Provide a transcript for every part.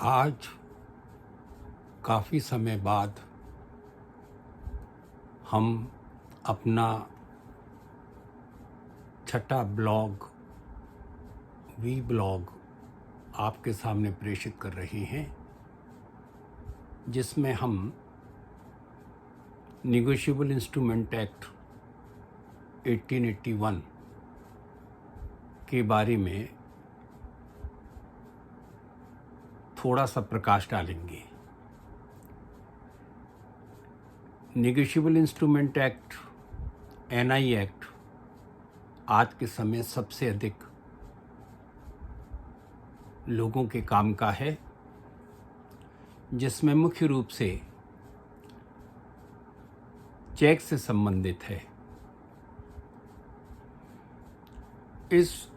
आज काफ़ी समय बाद हम अपना छठा ब्लॉग वी ब्लॉग आपके सामने प्रेषित कर रहे हैं, जिसमें हम नेगोशिएबल इंस्ट्रूमेंट एक्ट 1881 के बारे में थोड़ा सा प्रकाश डालेंगे। Negotiable instrument act NI act आज के समय सबसे अधिक लोगों के काम का है, जिसमें मुख्य रूप से चेक से संबंधित है। इस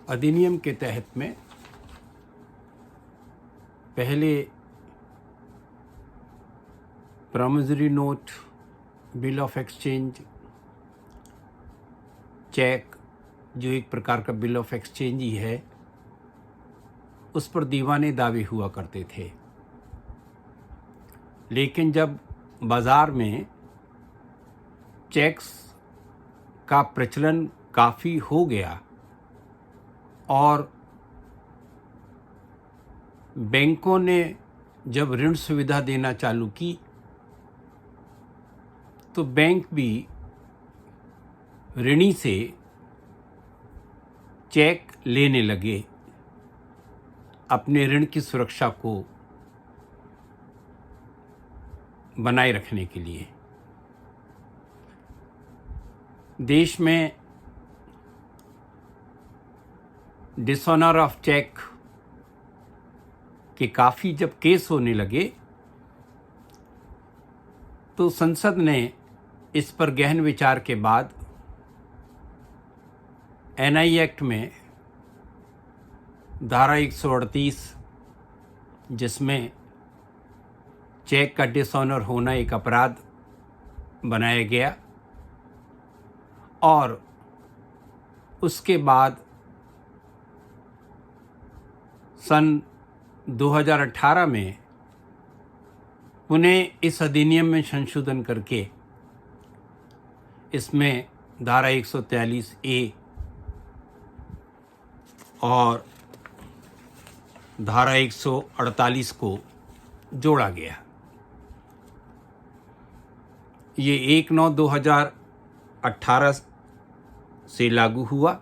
अधिनियम के तहत में पहले promissory note, bill of exchange, cheque जो एक प्रकार का बिल ऑफ एक्सचेंज ही है, उस पर दीवाने दावे हुआ करते थे। लेकिन जब बाज़ार में चेक्स का प्रचलन काफ़ी हो गया और बैंकों ने जब ऋण सुविधा देना चालू की, तो बैंक भी ऋणी से चेक लेने लगे अपने ऋण की सुरक्षा को बनाए रखने के लिए। देश में डिसऑनर ऑफ चेक के काफ़ी जब केस होने लगे, तो संसद ने इस पर गहन विचार के बाद एनआई एक्ट में धारा 138, जिसमें चेक का डिसऑनर होना एक अपराध बनाया गया, और उसके बाद सन 2018 में पुनः इस अधिनियम में संशोधन करके इसमें धारा 143A और धारा 148 को जोड़ा गया। ये 1/9/2018 से लागू हुआ।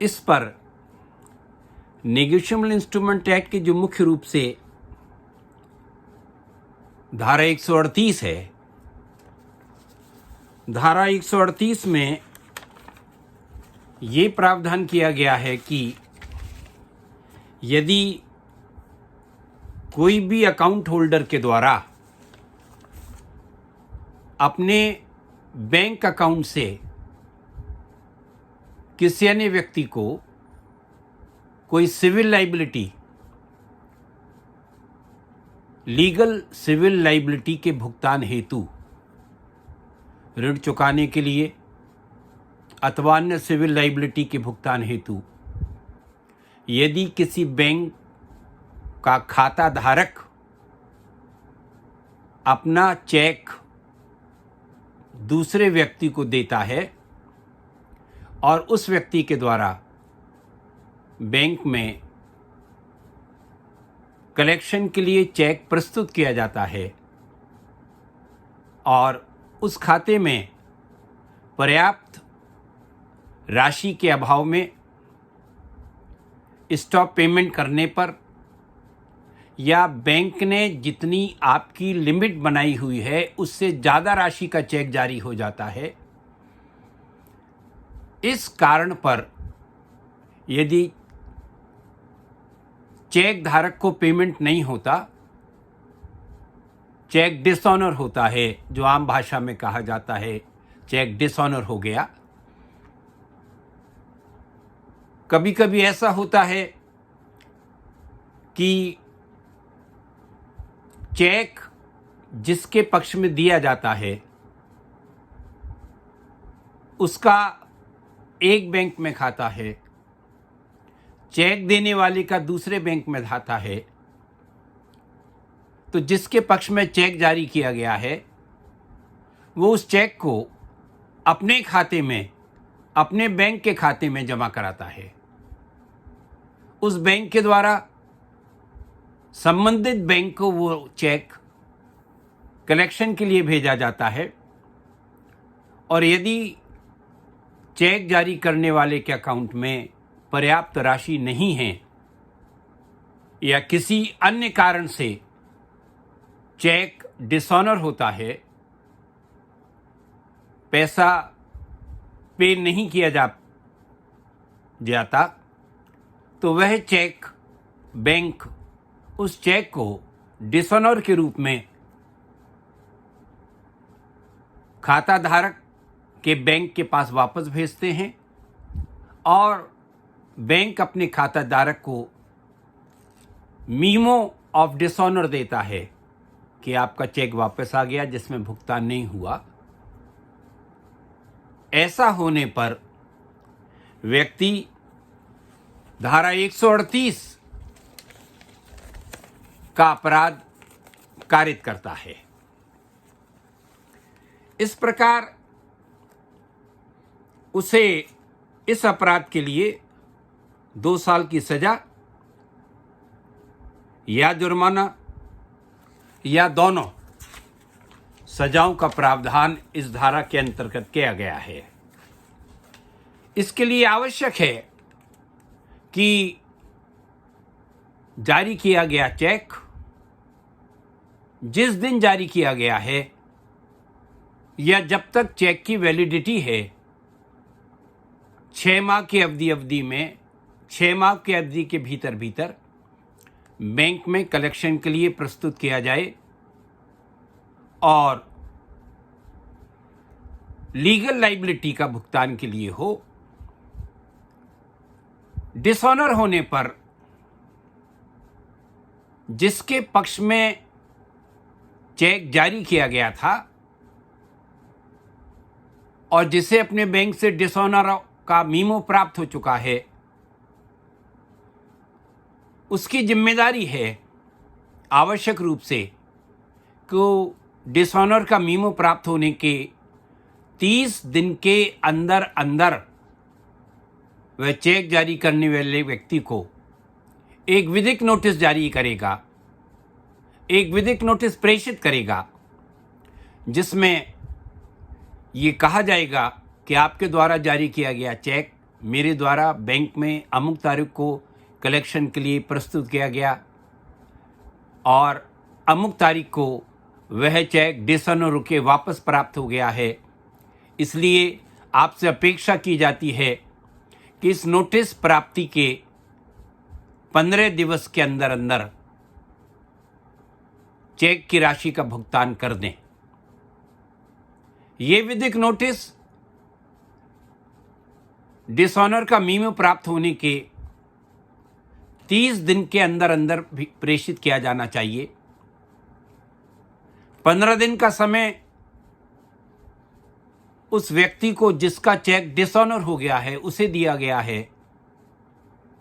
इस पर नेगोशिएबल इंस्ट्रूमेंट एक्ट के जो मुख्य रूप से धारा 138 है, धारा 138 में ये प्रावधान किया गया है कि यदि कोई भी अकाउंट होल्डर के द्वारा अपने बैंक अकाउंट से किसी अन्य व्यक्ति को कोई civil liability, legal civil liability के भुगतान हेतु, ऋण चुकाने के लिए अथवा अन्य सिविल लाइबिलिटी के भुगतान हेतु यदि किसी बैंक का खाता धारक अपना चेक दूसरे व्यक्ति को देता है और उस व्यक्ति के द्वारा बैंक में कलेक्शन के लिए चेक प्रस्तुत किया जाता है और उस खाते में पर्याप्त राशि के अभाव में स्टॉप पेमेंट करने पर, या बैंक ने जितनी आपकी लिमिट बनाई हुई है उससे ज़्यादा राशि का चेक जारी हो जाता है, इस कारण पर यदि चेक धारक को पेमेंट नहीं होता, चेक डिसऑनर होता है, जो आम भाषा में कहा जाता है चेक डिसऑनर हो गया। कभी कभी ऐसा होता है कि चेक जिसके पक्ष में दिया जाता है उसका एक बैंक में खाता है, चेक देने वाले का दूसरे बैंक में खाता है, तो जिसके पक्ष में चेक जारी किया गया है वो उस चेक को अपने खाते में, अपने बैंक के खाते में जमा कराता है। उस बैंक के द्वारा संबंधित बैंक को वो चेक कलेक्शन के लिए भेजा जाता है, और यदि चेक जारी करने वाले के अकाउंट में पर्याप्त राशि नहीं है या किसी अन्य कारण से चेक डिसऑनर होता है, पैसा पे नहीं किया जाता, तो वह चेक बैंक उस चेक को डिसऑनर के रूप में खाता धारक के बैंक के पास वापस भेजते हैं, और बैंक अपने खाता धारक को मीमो ऑफ डिसऑनर देता है कि आपका चेक वापस आ गया जिसमें भुगतान नहीं हुआ। ऐसा होने पर व्यक्ति धारा 138 का अपराध कारित करता है। इस प्रकार उसे इस अपराध के लिए 2 साल की सजा या जुर्माना या दोनों सजाओं का प्रावधान इस धारा के अंतर्गत किया गया है। इसके लिए आवश्यक है कि जारी किया गया चेक जिस दिन जारी किया गया है या जब तक चेक की वैलिडिटी है, 6 माह की अवधि में 6 माह की अवधि के भीतर बैंक में कलेक्शन के लिए प्रस्तुत किया जाए, और लीगल लायबिलिटी का भुगतान के लिए हो। डिसऑनर होने पर जिसके पक्ष में चेक जारी किया गया था और जिसे अपने बैंक से डिसऑनर का मीमो प्राप्त हो चुका है, उसकी जिम्मेदारी है आवश्यक रूप से कि डिसऑनर का मीमो प्राप्त होने के 30 दिन के अंदर अंदर वह चेक जारी करने वाले व्यक्ति को एक विधिक नोटिस जारी करेगा, एक विधिक नोटिस प्रेषित करेगा, जिसमें ये कहा जाएगा कि आपके द्वारा जारी किया गया चेक मेरे द्वारा बैंक में अमुक तारीख को कलेक्शन के लिए प्रस्तुत किया गया, और अमुक तारीख को वह चेक डिसऑनर के वापस प्राप्त हो गया है। इसलिए आपसे अपेक्षा की जाती है कि इस नोटिस प्राप्ति के 15 दिवस के अंदर अंदर चेक की राशि का भुगतान कर दें। ये विधिक नोटिस डिसऑनर का मीमो प्राप्त होने के 30 दिन के अंदर अंदर भी प्रेषित किया जाना चाहिए। 15 दिन का समय उस व्यक्ति को जिसका चेक डिसऑनर हो गया है उसे दिया गया है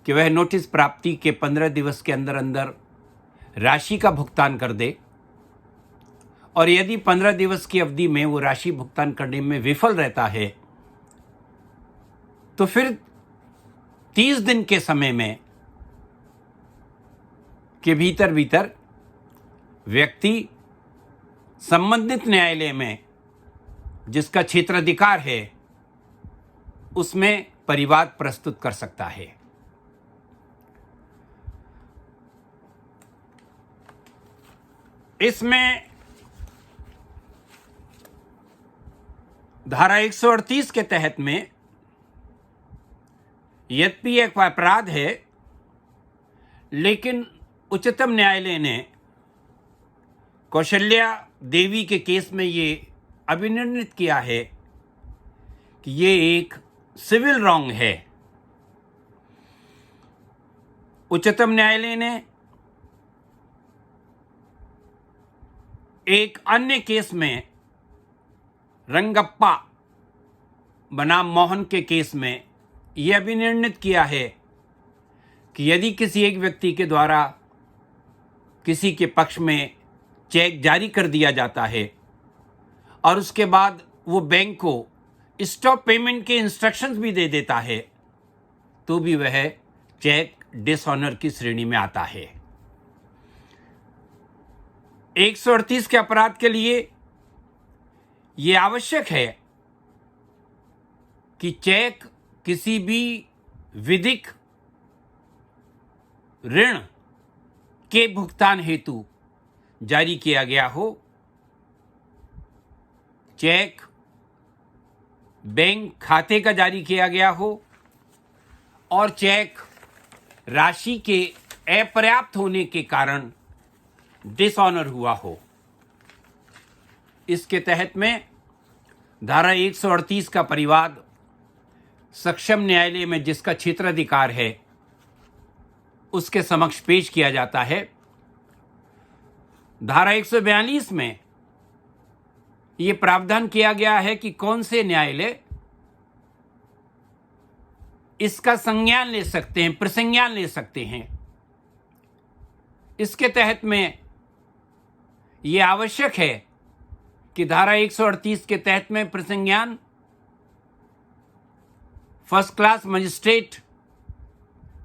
कि वह नोटिस प्राप्ति के 15 दिवस के अंदर अंदर राशि का भुगतान कर दे, और यदि 15 दिवस की अवधि में वो राशि भुगतान करने में विफल रहता है तो फिर 30 दिन के समय में के भीतर व्यक्ति संबंधित न्यायालय में जिसका क्षेत्राधिकार है उसमें परिवाद प्रस्तुत कर सकता है। इसमें धारा 138 के तहत में यद्यपि एक अपराध है, लेकिन उच्चतम न्यायालय ने कौशल्या देवी के केस में ये अभिनिर्णित किया है कि ये एक सिविल रॉन्ग है। उच्चतम न्यायालय ने एक अन्य केस में रंगप्पा बनाम मोहन के केस में यह अभिनिर्णित किया है कि यदि किसी एक व्यक्ति के द्वारा किसी के पक्ष में चेक जारी कर दिया जाता है और उसके बाद वो बैंक को स्टॉप पेमेंट के इंस्ट्रक्शंस भी दे देता है, तो भी वह चेक डिसऑनर की श्रेणी में आता है। 138 के अपराध के लिए यह आवश्यक है कि चेक किसी भी विधिक ऋण के भुगतान हेतु जारी किया गया हो। चेक बैंक खाते का जारी किया गया हो और चेक राशि के अपर्याप्त होने के कारण डिसऑनर हुआ हो। इसके तहत में धारा 138 का परिवाद सक्षम न्यायालय में जिसका क्षेत्राधिकार है उसके समक्ष पेश किया जाता है। धारा 142 में यह प्रावधान किया गया है कि कौन से न्यायालय इसका संज्ञान ले सकते हैं, प्रसंज्ञान ले सकते हैं। इसके तहत में यह आवश्यक है कि धारा 138 के तहत में प्रसंज्ञान फर्स्ट क्लास मजिस्ट्रेट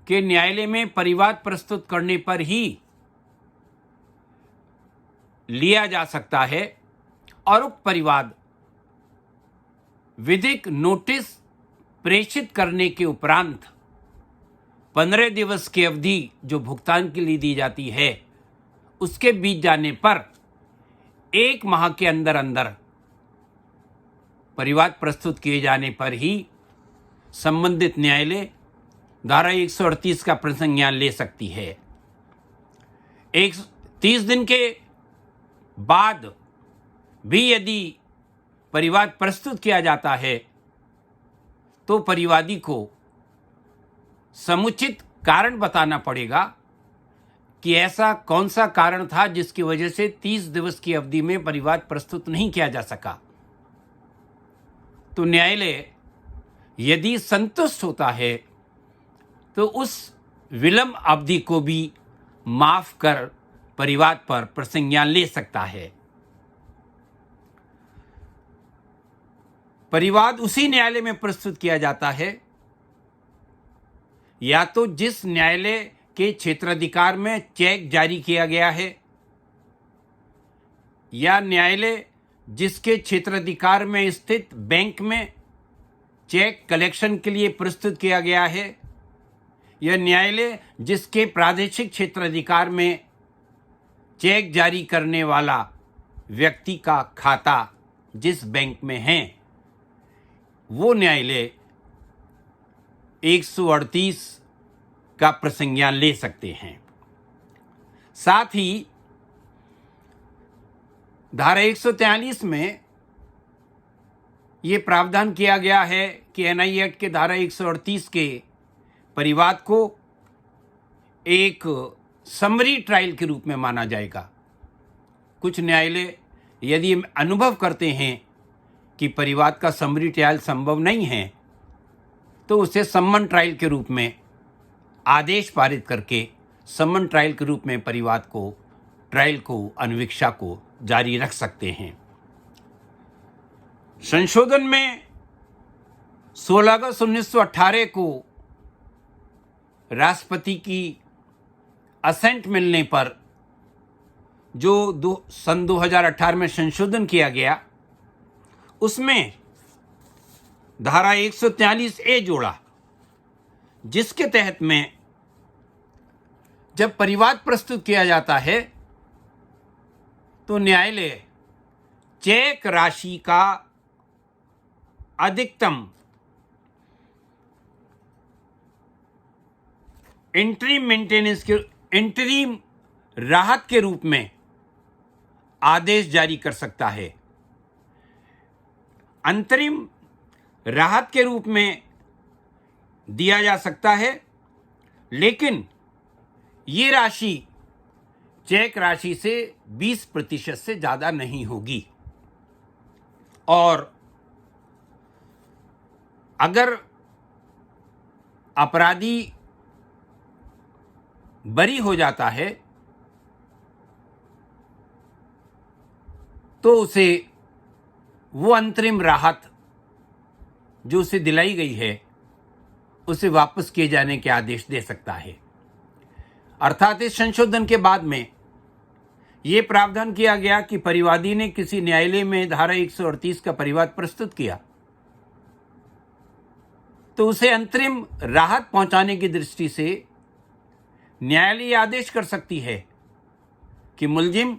के न्यायालय में परिवाद प्रस्तुत करने पर ही लिया जा सकता है और उक्त परिवाद विधिक नोटिस प्रेषित करने के उपरांत 15 दिवस की अवधि जो भुगतान के लिए दी जाती है उसके बीत जाने पर 1 माह के अंदर अंदर परिवाद प्रस्तुत किए जाने पर ही संबंधित न्यायालय धारा 138 का प्रसंज्ञान ले सकती है। 30 दिन के बाद भी यदि परिवाद प्रस्तुत किया जाता है तो परिवादी को समुचित कारण बताना पड़ेगा कि ऐसा कौन सा कारण था जिसकी वजह से 30 दिवस की अवधि में परिवाद प्रस्तुत नहीं किया जा सका। तो न्यायालय यदि संतुष्ट होता है तो उस विलंब अवधि को भी माफ कर परिवाद पर प्रसंज्ञान ले सकता है। परिवाद उसी न्यायालय में प्रस्तुत किया जाता है या तो जिस न्यायालय के क्षेत्राधिकार में चेक जारी किया गया है या न्यायालय जिसके क्षेत्राधिकार में स्थित बैंक में चेक कलेक्शन के लिए प्रस्तुत किया गया है या न्यायालय जिसके प्रादेशिक क्षेत्राधिकार में चेक जारी करने वाला व्यक्ति का खाता जिस बैंक में है, वो न्यायालय 138 का प्रसंज्ञान ले सकते हैं। साथ ही धारा 143 में ये प्रावधान किया गया है कि एनआई एक्ट के धारा 138 के परिवाद को एक समरी ट्रायल के रूप में माना जाएगा। कुछ न्यायालय यदि अनुभव करते हैं कि परिवाद का समरी ट्रायल संभव नहीं है तो उसे सम्मन ट्रायल के रूप में आदेश पारित करके सम्मन ट्रायल के रूप में परिवाद को ट्रायल को अनुवीक्षा को जारी रख सकते हैं। संशोधन में 16 अगस्त 1918 को राष्ट्रपति की असेंट मिलने पर जो सन 2018 में संशोधन किया गया उसमें धारा 143A जोड़ा, जिसके तहत में जब परिवाद प्रस्तुत किया जाता है तो न्यायालय चेक राशि का अधिकतम इंटरिम राहत के रूप में आदेश जारी कर सकता है। अंतरिम राहत के रूप में दिया जा सकता है, लेकिन ये राशि चेक राशि से 20% से ज़्यादा नहीं होगी। और अगर अपराधी बरी हो जाता है तो उसे वो अंतरिम राहत जो उसे दिलाई गई है उसे वापस किए जाने के आदेश दे सकता है। अर्थात इस संशोधन के बाद में ये प्रावधान किया गया कि परिवादी ने किसी न्यायालय में धारा 138 का परिवाद प्रस्तुत किया तो उसे अंतरिम राहत पहुंचाने की दृष्टि से न्यायालय आदेश कर सकती है कि मुलजिम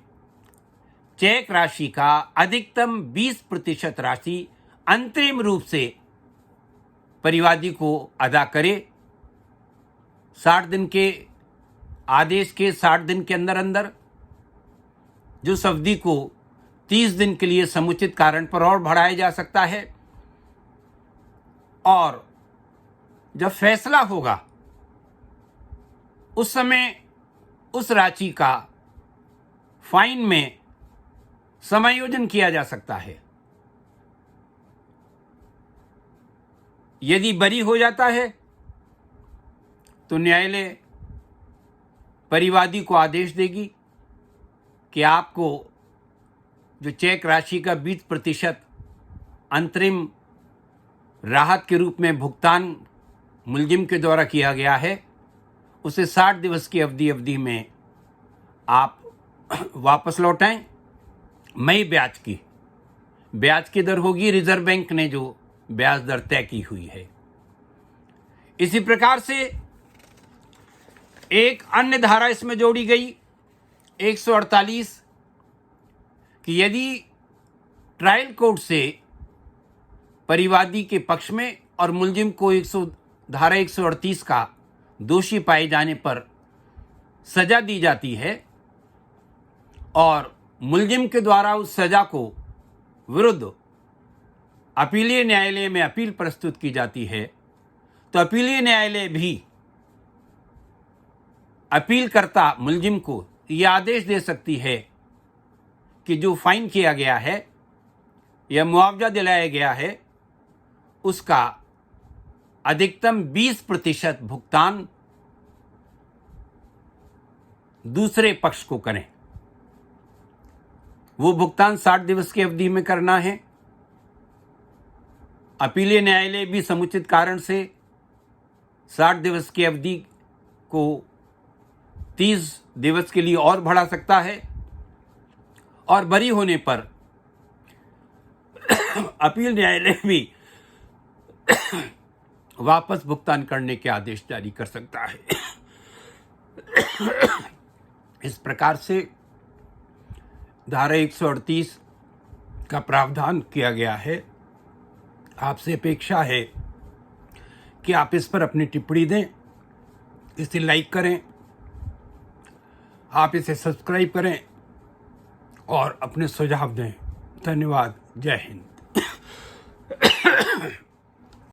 चेक राशि का अधिकतम 20% राशि अंतरिम रूप से परिवादी को अदा करे। 60 दिन के आदेश के 60 दिन के अंदर अंदर जो अवधि को 30 दिन के लिए समुचित कारण पर और बढ़ाया जा सकता है, और जब फैसला होगा उस समय उस राशि का फाइन में समायोजन किया जा सकता है। यदि बरी हो जाता है तो न्यायालय परिवादी को आदेश देगी कि आपको जो चेक राशि का 20% अंतरिम राहत के रूप में भुगतान मुलजिम के द्वारा किया गया है उसे 60 दिवस की अवधि में आप वापस लौटाएं। मई ब्याज की दर होगी रिजर्व बैंक ने जो ब्याज दर तय की हुई है। इसी प्रकार से एक अन्य धारा इसमें जोड़ी गई 148 कि यदि ट्रायल कोर्ट से परिवादी के पक्ष में और मुलजिम को धारा 138 का दोषी पाए जाने पर सजा दी जाती है और मुलजिम के द्वारा उस सजा को विरुद्ध अपीलीय न्यायालय में अपील प्रस्तुत की जाती है तो अपीलीय न्यायालय भी अपीलकर्ता मुलजिम को यह आदेश दे सकती है कि जो फाइन किया गया है या मुआवजा दिलाया गया है उसका अधिकतम 20% भुगतान दूसरे पक्ष को करें। वो भुगतान 60 दिवस की अवधि में करना है। अपीलीय न्यायालय भी समुचित कारण से 60 दिवस की अवधि को 30 दिवस के लिए और बढ़ा सकता है और बरी होने पर अपील न्यायालय भी वापस भुगतान करने के आदेश जारी कर सकता है। इस प्रकार से धारा 138 का प्रावधान किया गया है। आपसे अपेक्षा है कि आप इस पर अपनी टिप्पणी दें, इसे लाइक करें, आप इसे सब्सक्राइब करें और अपने सुझाव दें। धन्यवाद। जय हिंद।